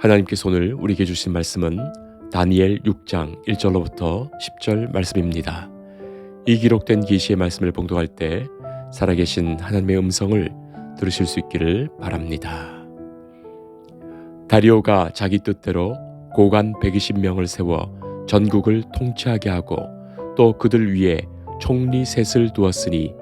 하나님께서 오늘 우리에게 주신 말씀은 다니엘 6장 1절로부터 10절 말씀입니다. 이 기록된 계시의 말씀을 봉독할 때 살아계신 하나님의 음성을 들으실 수 있기를 바랍니다. 다리오가 자기 뜻대로 고관 120명을 세워 전국을 통치하게 하고 또 그들 위에 총리 셋을 두었으니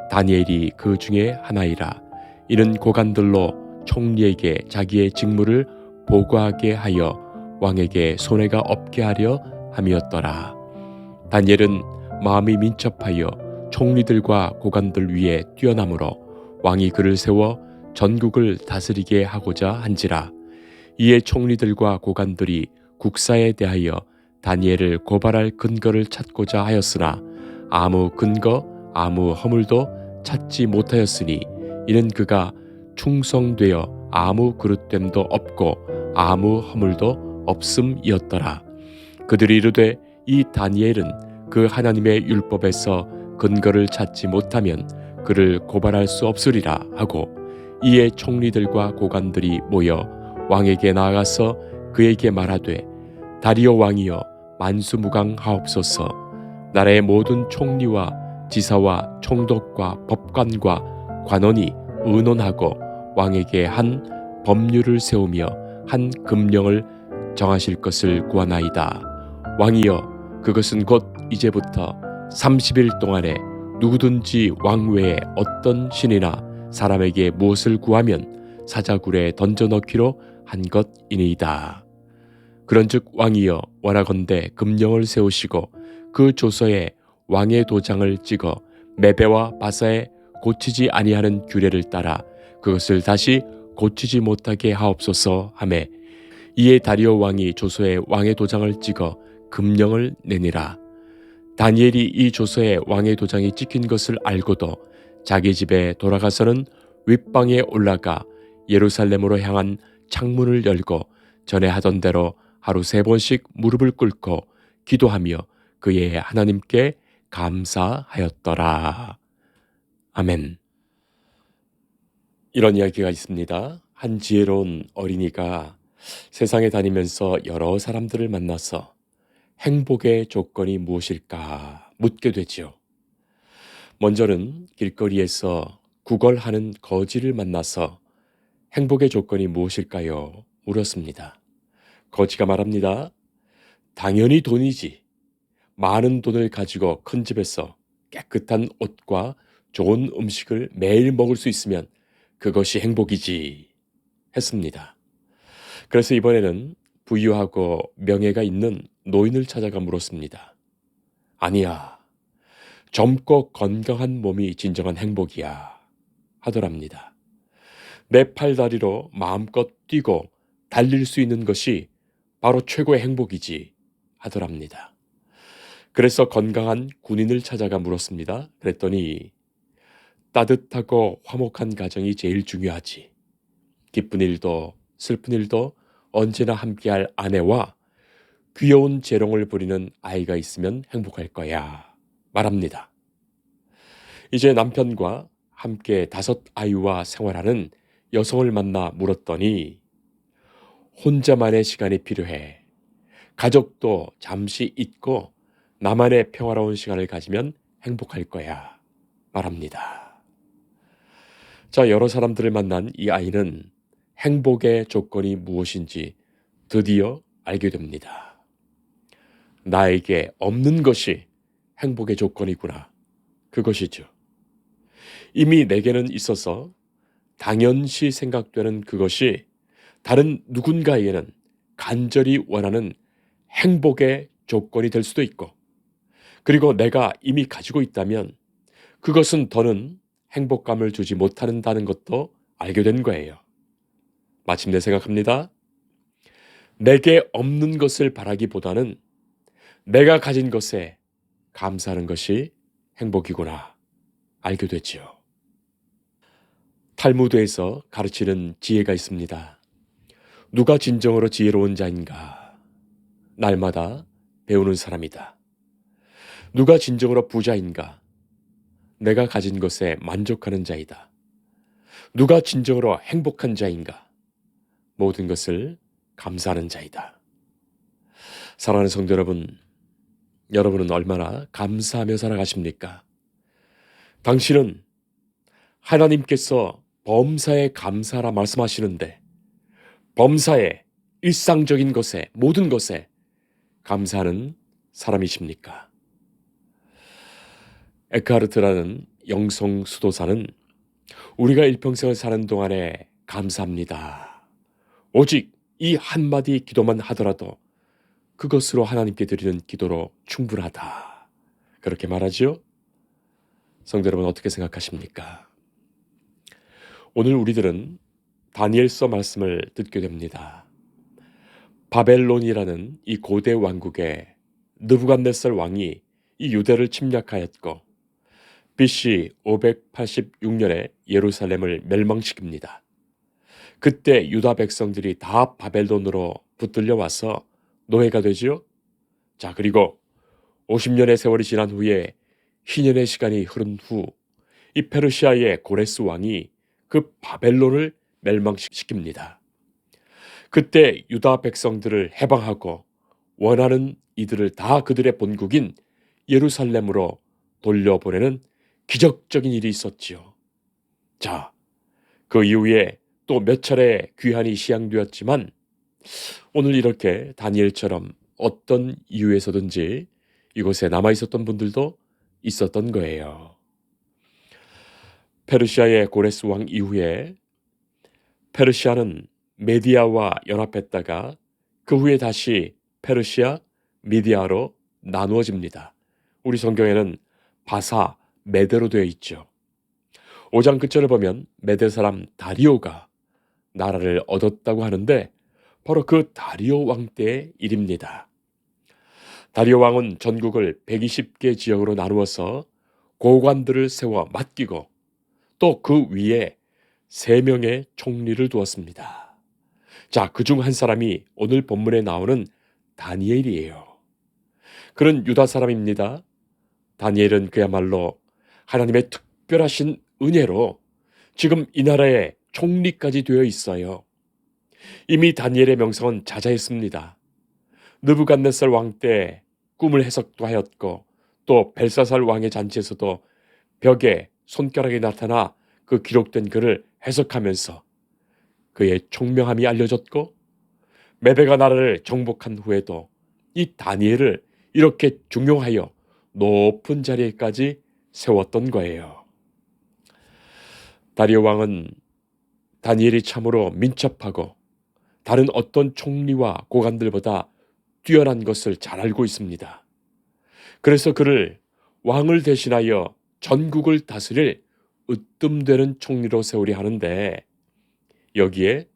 다니엘이 그 중에 하나이라. 이는 고관들로 총리에게 자기의 직무를 보고하게 하여 왕에게 손해가 없게 하려 함이었더라. 다니엘은 마음이 민첩하여 총리들과 고관들 위에 뛰어나므로 왕이 그를 세워 전국을 다스리게 하고자 한지라. 이에 총리들과 고관들이 국사에 대하여 다니엘을 고발할 근거를 찾고자 하였으나 아무 근거 아무 허물도 찾지 못하였으니 이는 그가 충성되어 아무 그릇됨도 없고 아무 허물도 없음이었더라. 그들이 이르되 이 다니엘은 그 하나님의 율법에서 근거를 찾지 못하면 그를 고발할 수 없으리라 하고, 이에 총리들과 고관들이 모여 왕에게 나아가서 그에게 말하되, 다리오 왕이여 만수무강하옵소서. 나라의 모든 총리와 지사와 총독과 법관과 관원이 의논하고 왕에게 한 법률을 세우며 한 금령을 정하실 것을 구하나이다. 왕이여, 그것은 곧 이제부터 30일 동안에 누구든지 왕 외에 어떤 신이나 사람에게 무엇을 구하면 사자굴에 던져 넣기로 한 것이니이다. 그런즉 왕이여, 원하건대 금령을 세우시고 그 조서에 왕의 도장을 찍어 메베와 바사에 고치지 아니하는 규례를 따라 그것을 다시 고치지 못하게 하옵소서 하매, 이에 다리오 왕이 조서에 왕의 도장을 찍어 금령을 내니라. 다니엘이 이 조서에 왕의 도장이 찍힌 것을 알고도 자기 집에 돌아가서는 윗방에 올라가 예루살렘으로 향한 창문을 열고 전에 하던 대로 하루 3번씩 무릎을 꿇고 기도하며 그의 하나님께 감사하였더라. 아멘. 이런 이야기가 있습니다. 한 지혜로운 어린이가 세상에 다니면서 여러 사람들을 만나서 행복의 조건이 무엇일까 묻게 되지요. 먼저는 길거리에서 구걸하는 거지를 만나서 행복의 조건이 무엇일까요? 물었습니다. 거지가 말합니다. 당연히 돈이지. 많은 돈을 가지고 큰 집에서 깨끗한 옷과 좋은 음식을 매일 먹을 수 있으면 그것이 행복이지 했습니다. 그래서 이번에는 부유하고 명예가 있는 노인을 찾아가 물었습니다. 아니야, 젊고 건강한 몸이 진정한 행복이야 하더랍니다. 내 팔다리로 마음껏 뛰고 달릴 수 있는 것이 바로 최고의 행복이지 하더랍니다. 그래서 건강한 군인을 찾아가 물었습니다. 그랬더니 따뜻하고 화목한 가정이 제일 중요하지. 기쁜 일도 슬픈 일도 언제나 함께할 아내와 귀여운 재롱을 부리는 아이가 있으면 행복할 거야 말합니다. 이제 남편과 함께 5아이와 생활하는 여성을 만나 물었더니 혼자만의 시간이 필요해. 가족도 잠시 잊고 나만의 평화로운 시간을 가지면 행복할 거야 말합니다. 자, 여러 사람들을 만난 이 아이는 행복의 조건이 무엇인지 드디어 알게 됩니다. 나에게 없는 것이 행복의 조건이구나. 그것이죠. 이미 내게는 있어서 당연시 생각되는 그것이 다른 누군가에게는 간절히 원하는 행복의 조건이 될 수도 있고, 그리고 내가 이미 가지고 있다면 그것은 더는 행복감을 주지 못한다는 것도 알게 된 거예요. 마침내 생각합니다. 내게 없는 것을 바라기보다는 내가 가진 것에 감사하는 것이 행복이구나 알게 됐지요. 탈무드에서 가르치는 지혜가 있습니다. 누가 진정으로 지혜로운 자인가? 날마다 배우는 사람이다. 누가 진정으로 부자인가? 내가 가진 것에 만족하는 자이다. 누가 진정으로 행복한 자인가? 모든 것을 감사하는 자이다. 사랑하는 성도 여러분, 여러분은 얼마나 감사하며 살아가십니까? 당신은 하나님께서 범사에 감사하라 말씀하시는데 범사에 일상적인 것에 모든 것에 감사하는 사람이십니까? 에크하르트라는 영성 수도사는 우리가 일평생을 사는 동안에 감사합니다. 오직 이 한마디 기도만 하더라도 그것으로 하나님께 드리는 기도로 충분하다. 그렇게 말하지요? 성도 여러분 어떻게 생각하십니까? 오늘 우리들은 다니엘서 말씀을 듣게 됩니다. 바벨론이라는 이 고대 왕국에 느부갓네살 왕이 이 유대를 침략하였고 BC 586년에 예루살렘을 멸망시킵니다. 그때 유다 백성들이 다 바벨론으로 붙들려 와서 노예가 되지요. 자, 그리고 50년의 세월이 지난 후에 희년의 시간이 흐른 후 이 페르시아의 고레스 왕이 그 바벨론을 멸망시킵니다. 그때 유다 백성들을 해방하고 원하는 이들을 다 그들의 본국인 예루살렘으로 돌려보내는 기적적인 일이 있었지요. 자, 그 이후에 또 몇 차례 귀환이 시행되었지만 오늘 이렇게 다니엘처럼 어떤 이유에서든지 이곳에 남아있었던 분들도 있었던 거예요. 페르시아의 고레스 왕 이후에 페르시아는 메디아와 연합했다가 그 후에 다시 페르시아, 미디아로 나누어집니다. 우리 성경에는 바사, 메대로 되어 있죠. 5장 끝절을 보면 메대 사람 다리오가 나라를 얻었다고 하는데 바로 그 다리오 왕 때의 일입니다. 다리오 왕은 전국을 120개 지역으로 나누어서 고관들을 세워 맡기고 또 그 위에 3명의 총리를 두었습니다. 자, 그중 한 사람이 오늘 본문에 나오는 다니엘이에요. 그는 유다 사람입니다. 다니엘은 그야말로 하나님의 특별하신 은혜로 지금 이 나라의 총리까지 되어 있어요. 이미 다니엘의 명성은 자자했습니다. 느부갓네살 왕 때 꿈을 해석도 하였고 또 벨사살 왕의 잔치에서도 벽에 손가락이 나타나 그 기록된 글을 해석하면서 그의 총명함이 알려졌고 메대가 나라를 정복한 후에도 이 다니엘을 이렇게 중용하여 높은 자리에까지 세웠던 거예요. 다리오 왕은 다니엘이 참으로 민첩하고 다른 어떤 총리와 고관들보다 뛰어난 것을 잘 알고 있습니다. 그래서 그를 왕을 대신하여 전국을 다스릴 으뜸되는 총리로 세우려 하는데 여기에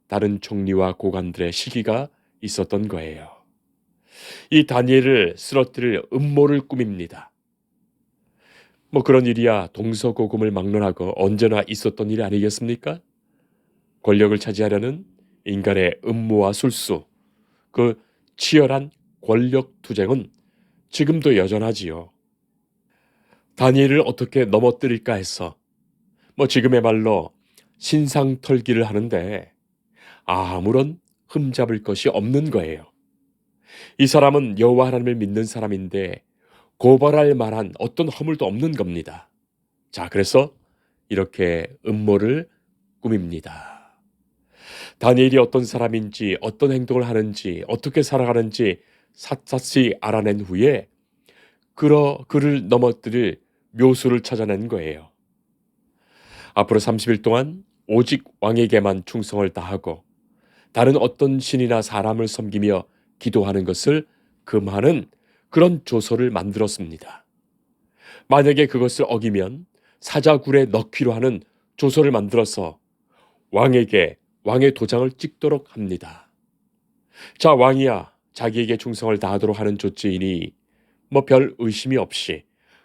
다른 총리와 고관들의 시기가 있었던 거예요. 이 다니엘을 쓰러뜨릴 음모를 꾸밉니다. 그런 일이야 동서고금을 막론하고 언제나 있었던 일 아니겠습니까? 권력을 차지하려는 인간의 음모와 술수, 그 치열한 권력 투쟁은 지금도 여전하지요. 다니엘을 어떻게 넘어뜨릴까 해서 지금의 말로 신상털기를 하는데 아무런 흠잡을 것이 없는 거예요. 이 사람은 여호와 하나님을 믿는 사람인데 고발할 만한 어떤 허물도 없는 겁니다. 자, 그래서 이렇게 음모를 꾸밉니다. 다니엘이 어떤 사람인지 어떤 행동을 하는지 어떻게 살아가는지 샅샅이 알아낸 후에 그를 넘어뜨릴 묘수를 찾아낸 거예요. 앞으로 30일 동안 오직 왕에게만 충성을 다하고 다른 어떤 신이나 사람을 섬기며 기도하는 것을 금하는 그런 조서를 만들었습니다. 만약에 그것을 어기면 사자굴에 넣기로 하는 조서를 만들어서 왕에게 왕의 도장을 찍도록 합니다. 자, 왕이야 자기에게 충성을 다하도록 하는 조치이니 별 의심이 없이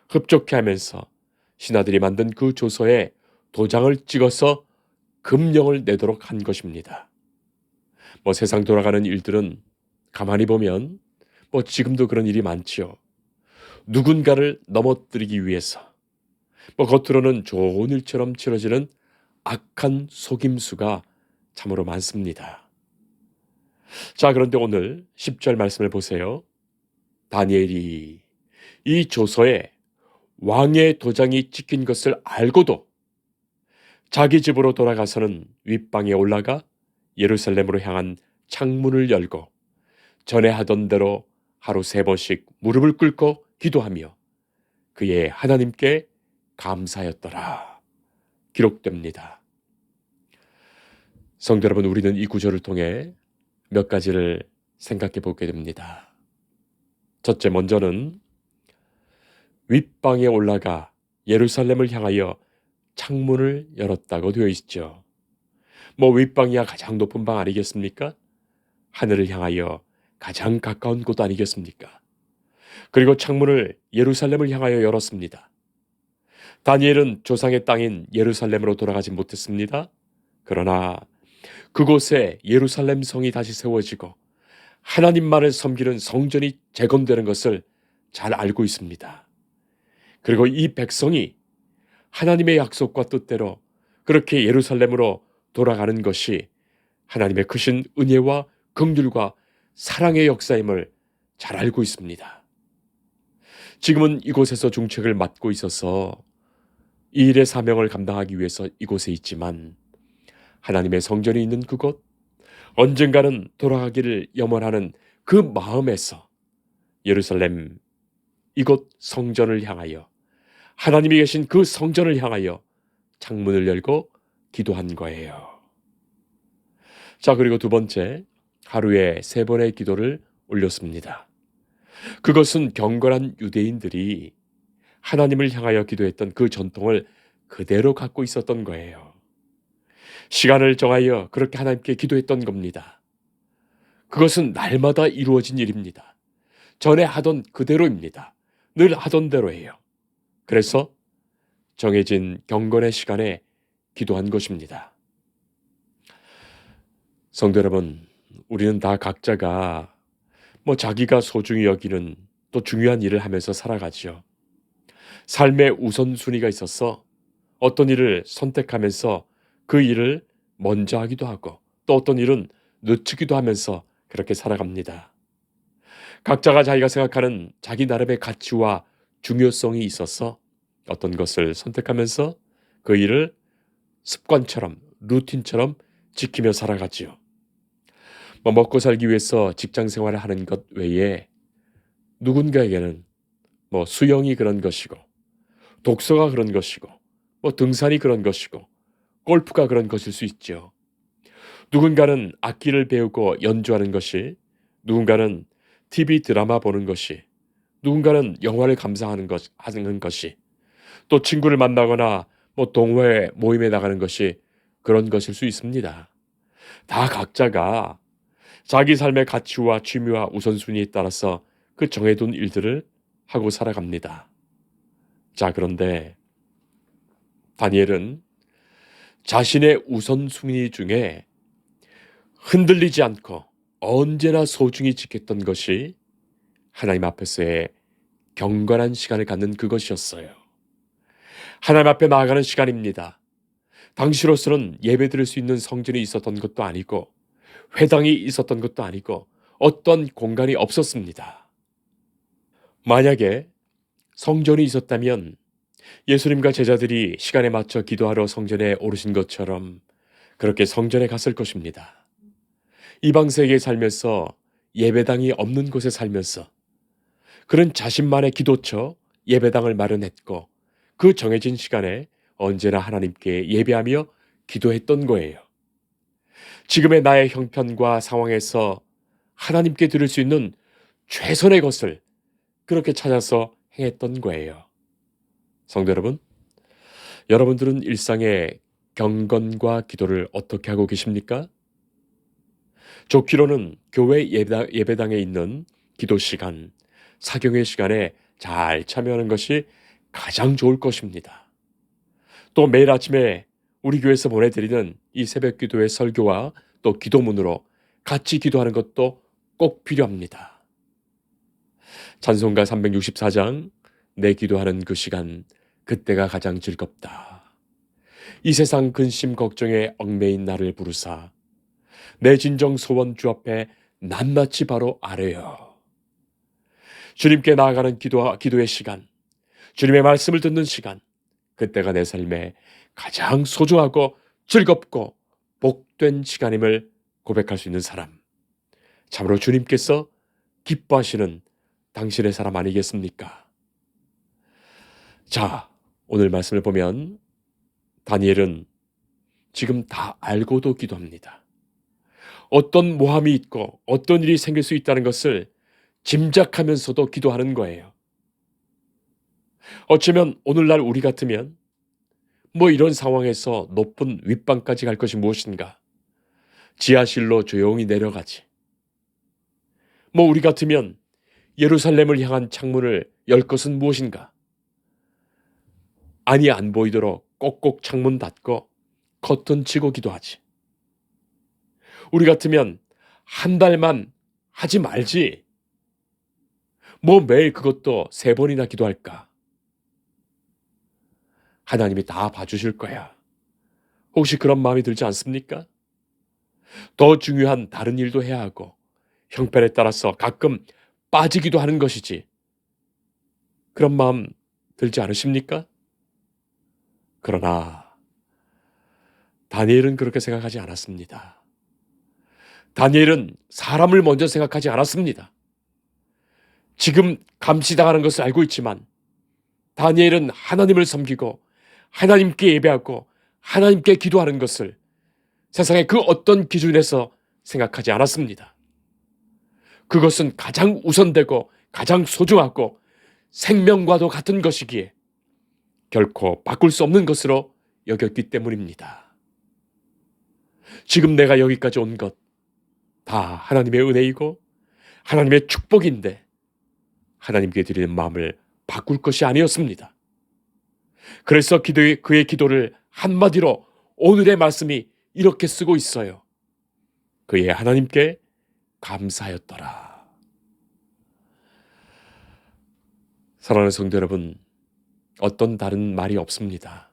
흡족해 하면서 신하들이 만든 그 조서에 도장을 찍어서 금령을 내도록 한 것입니다. 세상 돌아가는 일들은 가만히 보면 지금도 그런 일이 많지요. 누군가를 넘어뜨리기 위해서 겉으로는 좋은 일처럼 치러지는 악한 속임수가 참으로 많습니다. 자, 그런데 오늘 10절 말씀을 보세요. 다니엘이 이 조서에 왕의 도장이 찍힌 것을 알고도 자기 집으로 돌아가서는 윗방에 올라가 예루살렘으로 향한 창문을 열고 전에 하던 대로 하루 3번씩 무릎을 꿇고 기도하며 그의 하나님께 감사하였더라. 기록됩니다. 성도 여러분, 우리는 이 구절을 통해 몇 가지를 생각해 보게 됩니다. 첫째, 먼저는 윗방에 올라가 예루살렘을 향하여 창문을 열었다고 되어 있죠. 윗방이야 가장 높은 방 아니겠습니까? 하늘을 향하여 가장 가까운 곳 아니겠습니까? 그리고 창문을 예루살렘을 향하여 열었습니다. 다니엘은 조상의 땅인 예루살렘으로 돌아가지 못했습니다. 그러나 그곳에 예루살렘 성이 다시 세워지고 하나님만을 섬기는 성전이 재건되는 것을 잘 알고 있습니다. 그리고 이 백성이 하나님의 약속과 뜻대로 그렇게 예루살렘으로 돌아가는 것이 하나님의 크신 은혜와 긍휼과 사랑의 역사임을 잘 알고 있습니다. 지금은 이곳에서 중책을 맡고 있어서 이 일의 사명을 감당하기 위해서 이곳에 있지만 하나님의 성전이 있는 그곳, 언젠가는 돌아가기를 염원하는 그 마음에서 예루살렘 이곳 성전을 향하여 하나님이 계신 그 성전을 향하여 창문을 열고 기도한 거예요. 자, 그리고 두 번째, 하루에 3번의 기도를 올렸습니다. 그것은 경건한 유대인들이 하나님을 향하여 기도했던 그 전통을 그대로 갖고 있었던 거예요. 시간을 정하여 그렇게 하나님께 기도했던 겁니다. 그것은 날마다 이루어진 일입니다. 전에 하던 그대로입니다. 늘 하던 대로예요. 그래서 정해진 경건의 시간에 기도한 것입니다. 성도 여러분, 우리는 다 각자가 자기가 소중히 여기는 또 중요한 일을 하면서 살아가죠. 삶의 우선순위가 있어서 어떤 일을 선택하면서 그 일을 먼저 하기도 하고 또 어떤 일은 늦추기도 하면서 그렇게 살아갑니다. 각자가 자기가 생각하는 자기 나름의 가치와 중요성이 있어서 어떤 것을 선택하면서 그 일을 습관처럼 루틴처럼 지키며 살아가지요. 먹고 살기 위해서 직장 생활을 하는 것 외에 누군가에게는 수영이 그런 것이고 독서가 그런 것이고 등산이 그런 것이고 골프가 그런 것일 수 있죠. 누군가는 악기를 배우고 연주하는 것이, 누군가는 TV 드라마 보는 것이, 누군가는 영화를 감상하는 하는 것이, 또 친구를 만나거나 동호회 모임에 나가는 것이 그런 것일 수 있습니다. 다 각자가 자기 삶의 가치와 취미와 우선순위에 따라서 그 정해둔 일들을 하고 살아갑니다. 자, 그런데 다니엘은 자신의 우선순위 중에 흔들리지 않고 언제나 소중히 지켰던 것이 하나님 앞에서의 경건한 시간을 갖는 그것이었어요. 하나님 앞에 나아가는 시간입니다. 당시로서는 예배드릴 수 있는 성전이 있었던 것도 아니고 회당이 있었던 것도 아니고 어떤 공간이 없었습니다. 만약에 성전이 있었다면 예수님과 제자들이 시간에 맞춰 기도하러 성전에 오르신 것처럼 그렇게 성전에 갔을 것입니다. 이방 세계에 살면서 예배당이 없는 곳에 살면서 그런 자신만의 기도처 예배당을 마련했고 그 정해진 시간에 언제나 하나님께 예배하며 기도했던 거예요. 지금의 나의 형편과 상황에서 하나님께 드릴 수 있는 최선의 것을 그렇게 찾아서 행했던 거예요. 성도 여러분, 여러분들은 일상의 경건과 기도를 어떻게 하고 계십니까? 좋기로는 교회 예배당에 있는 기도 시간, 사경의 시간에 잘 참여하는 것이 가장 좋을 것입니다. 또 매일 아침에 우리 교회에서 보내드리는 이 새벽 기도의 설교와 또 기도문으로 같이 기도하는 것도 꼭 필요합니다. 찬송가 364장, 내 기도하는 그 시간, 그때가 가장 즐겁다. 이 세상 근심 걱정에 얽매인 나를 부르사 내 진정 소원 주 앞에 낱낱이 바로 아뢰어. 주님께 나아가는 기도의 시간, 주님의 말씀을 듣는 시간, 그때가 내 삶에 가장 소중하고 즐겁고 복된 시간임을 고백할 수 있는 사람, 참으로 주님께서 기뻐하시는 당신의 사람 아니겠습니까? 자, 오늘 말씀을 보면 다니엘은 지금 다 알고도 기도합니다. 어떤 모함이 있고 어떤 일이 생길 수 있다는 것을 짐작하면서도 기도하는 거예요. 어쩌면 오늘날 우리 같으면 이런 상황에서 높은 윗방까지 갈 것이 무엇인가? 지하실로 조용히 내려가지. 우리 같으면 예루살렘을 향한 창문을 열 것은 무엇인가? 안이 안 보이도록 꼭꼭 창문 닫고 커튼 치고 기도하지. 우리 같으면 한 달만 하지 말지. 매일 그것도 3번이나 기도할까? 하나님이 다 봐주실 거야. 혹시 그런 마음이 들지 않습니까? 더 중요한 다른 일도 해야 하고 형편에 따라서 가끔 빠지기도 하는 것이지. 그런 마음 들지 않으십니까? 그러나 다니엘은 그렇게 생각하지 않았습니다. 다니엘은 사람을 먼저 생각하지 않았습니다. 지금 감시당하는 것을 알고 있지만 다니엘은 하나님을 섬기고 하나님께 예배하고 하나님께 기도하는 것을 세상의 그 어떤 기준에서 생각하지 않았습니다. 그것은 가장 우선되고 가장 소중하고 생명과도 같은 것이기에 결코 바꿀 수 없는 것으로 여겼기 때문입니다. 지금 내가 여기까지 온 것 다 하나님의 은혜이고 하나님의 축복인데 하나님께 드리는 마음을 바꿀 것이 아니었습니다. 그래서 그의 기도를 한마디로 오늘의 말씀이 이렇게 쓰고 있어요. 그의 하나님께 감사하였더라. 사랑하는 성도 여러분, 어떤 다른 말이 없습니다.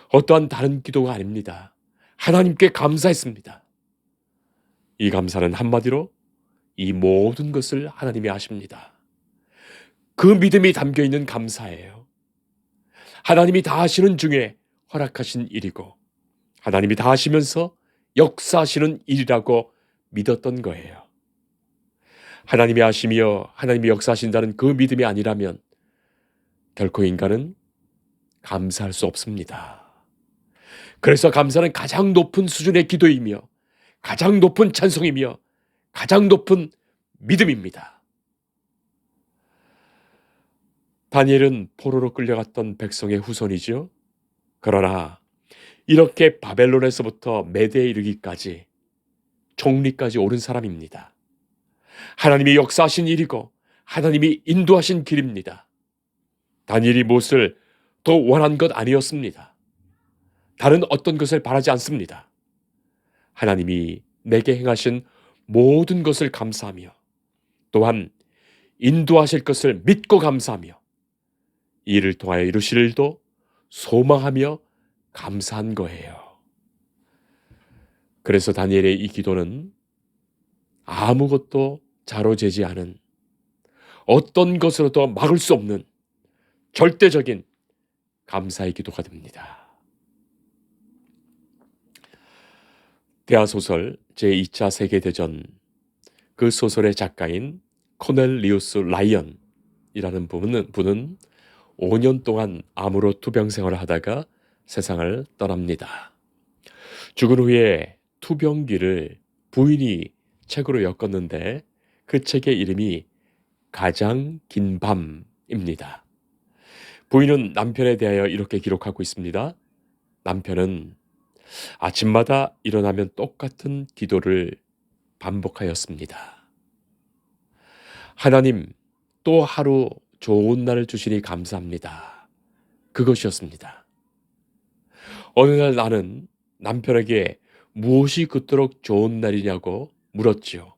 어떠한 다른 기도가 아닙니다. 하나님께 감사했습니다. 이 감사는 한마디로 이 모든 것을 하나님이 아십니다. 그 믿음이 담겨있는 감사예요. 하나님이 다 하시는 중에 허락하신 일이고 하나님이 다 하시면서 역사하시는 일이라고 믿었던 거예요. 하나님이 하시며 하나님이 역사하신다는 그 믿음이 아니라면 결코 인간은 감사할 수 없습니다. 그래서 감사는 가장 높은 수준의 기도이며 가장 높은 찬송이며 가장 높은 믿음입니다. 다니엘은 포로로 끌려갔던 백성의 후손이죠. 그러나 이렇게 바벨론에서부터 메대에 이르기까지 총리까지 오른 사람입니다. 하나님이 역사하신 일이고 하나님이 인도하신 길입니다. 다니엘이 무엇을 더 원한 것 아니었습니다. 다른 어떤 것을 바라지 않습니다. 하나님이 내게 행하신 모든 것을 감사하며 또한 인도하실 것을 믿고 감사하며 이 일을 통하여 이루실 일도 소망하며 감사한 거예요. 그래서 다니엘의 이 기도는 아무것도 자로재지 않은 어떤 것으로도 막을 수 없는 절대적인 감사의 기도가 됩니다. 대하소설 제2차 세계대전 그 소설의 작가인 코넬리우스 라이언이라는 분은 5년 동안 암으로 투병 생활을 하다가 세상을 떠납니다. 죽은 후에 투병기를 부인이 책으로 엮었는데 그 책의 이름이 가장 긴 밤입니다. 부인은 남편에 대하여 이렇게 기록하고 있습니다. 남편은 아침마다 일어나면 똑같은 기도를 반복하였습니다. 하나님, 또 하루 좋은 날을 주시니 감사합니다. 그것이었습니다. 어느 날 나는 남편에게 무엇이 그토록 좋은 날이냐고 물었지요.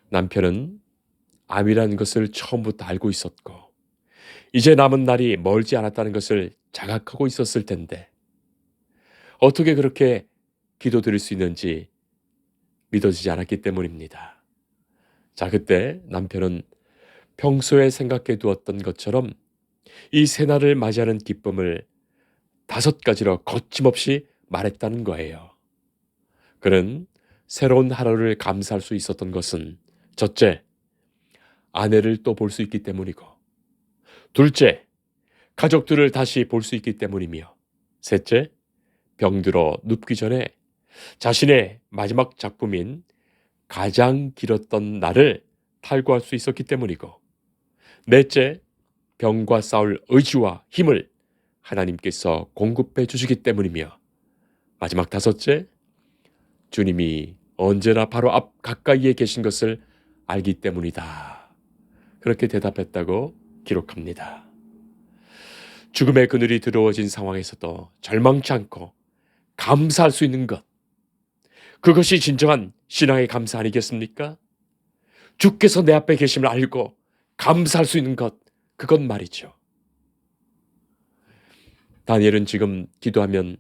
남편은 암이라는 것을 처음부터 알고 있었고 이제 남은 날이 멀지 않았다는 것을 자각하고 있었을 텐데 어떻게 그렇게 기도드릴 수 있는지 믿어지지 않았기 때문입니다. 자, 그때 남편은 평소에 생각해 두었던 것처럼 이 새날을 맞이하는 기쁨을 5가지로 거침없이 말했다는 거예요. 그는 새로운 하루를 감사할 수 있었던 것은 첫째, 아내를 또 볼 수 있기 때문이고, 둘째, 가족들을 다시 볼 수 있기 때문이며, 셋째, 병들어 눕기 전에 자신의 마지막 작품인 가장 길었던 날을 탈구할 수 있었기 때문이고, 넷째, 병과 싸울 의지와 힘을 하나님께서 공급해 주시기 때문이며, 마지막 5째, 주님이 언제나 바로 앞 가까이에 계신 것을 알기 때문이다. 그렇게 대답했다고 기록합니다. 죽음의 그늘이 두려워진 상황에서도 절망치 않고 감사할 수 있는 것, 그것이 진정한 신앙의 감사 아니겠습니까? 주께서 내 앞에 계심을 알고 감사할 수 있는 것, 그건 말이죠. 다니엘은 지금 기도하면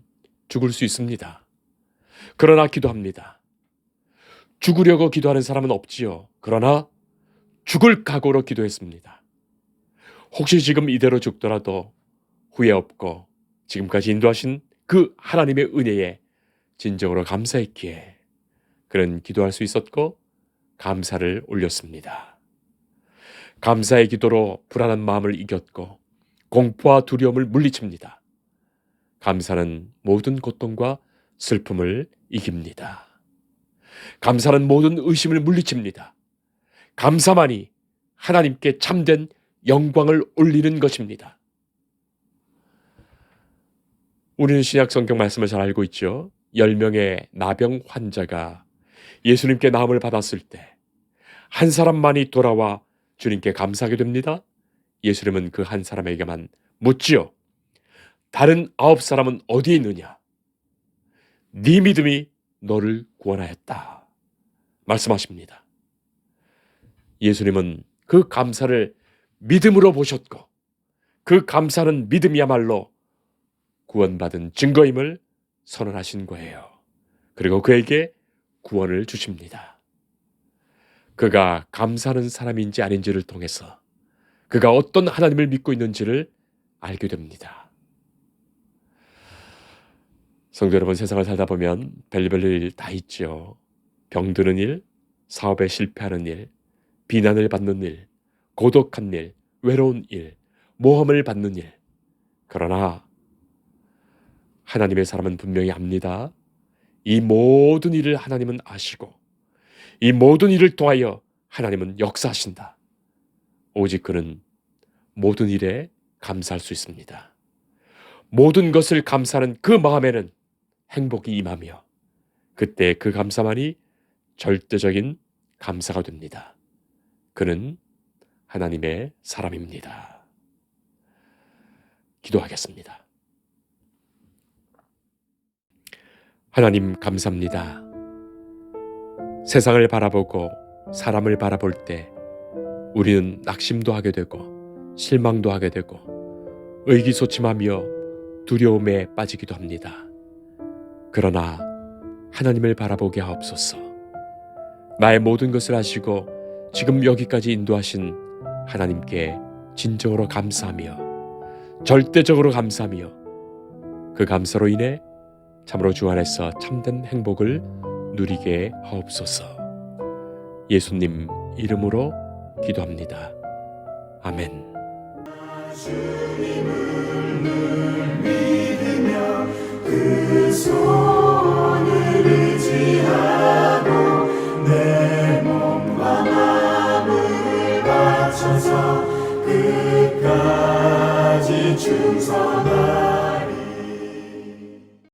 죽을 수 있습니다. 그러나 기도합니다. 죽으려고 기도하는 사람은 없지요. 그러나 죽을 각오로 기도했습니다. 혹시 지금 이대로 죽더라도 후회 없고 지금까지 인도하신 그 하나님의 은혜에 진정으로 감사했기에 그는 기도할 수 있었고 감사를 올렸습니다. 감사의 기도로 불안한 마음을 이겼고 공포와 두려움을 물리칩니다. 감사는 모든 고통과 슬픔을 이깁니다. 감사는 모든 의심을 물리칩니다. 감사만이 하나님께 참된 영광을 올리는 것입니다. 우리는 신약 성경 말씀을 잘 알고 있죠. 10명의 나병 환자가 예수님께 나음을 받았을 때 한 사람만이 돌아와 주님께 감사하게 됩니다. 예수님은 그 한 사람에게만 묻지요. 다른 9사람은 어디에 있느냐? 네 믿음이 너를 구원하였다. 말씀하십니다. 예수님은 그 감사를 믿음으로 보셨고 그 감사는 믿음이야말로 구원받은 증거임을 선언하신 거예요. 그리고 그에게 구원을 주십니다. 그가 감사하는 사람인지 아닌지를 통해서 그가 어떤 하나님을 믿고 있는지를 알게 됩니다. 성도 여러분, 세상을 살다 보면 별별 일 다 있죠. 병드는 일, 사업에 실패하는 일, 비난을 받는 일, 고독한 일, 외로운 일, 모험을 받는 일. 그러나 하나님의 사람은 분명히 압니다. 이 모든 일을 하나님은 아시고 이 모든 일을 통하여 하나님은 역사하신다. 오직 그는 모든 일에 감사할 수 있습니다. 모든 것을 감사하는 그 마음에는 행복이 임하며 그때 그 감사만이 절대적인 감사가 됩니다. 그는 하나님의 사람입니다. 기도하겠습니다. 하나님 감사합니다. 세상을 바라보고 사람을 바라볼 때 우리는 낙심도 하게 되고 실망도 하게 되고 의기소침하며 두려움에 빠지기도 합니다. 그러나 하나님을 바라보게 하옵소서. 나의 모든 것을 아시고 지금 여기까지 인도하신 하나님께 진정으로 감사하며 절대적으로 감사하며 그 감사로 인해 참으로 주 안에서 참된 행복을 누리게 하옵소서. 예수님 이름으로 기도합니다. 아멘. 주님을 늘 믿으며 그 손을 의지하고 내 몸과 마음을 바쳐서 끝까지 충성하리.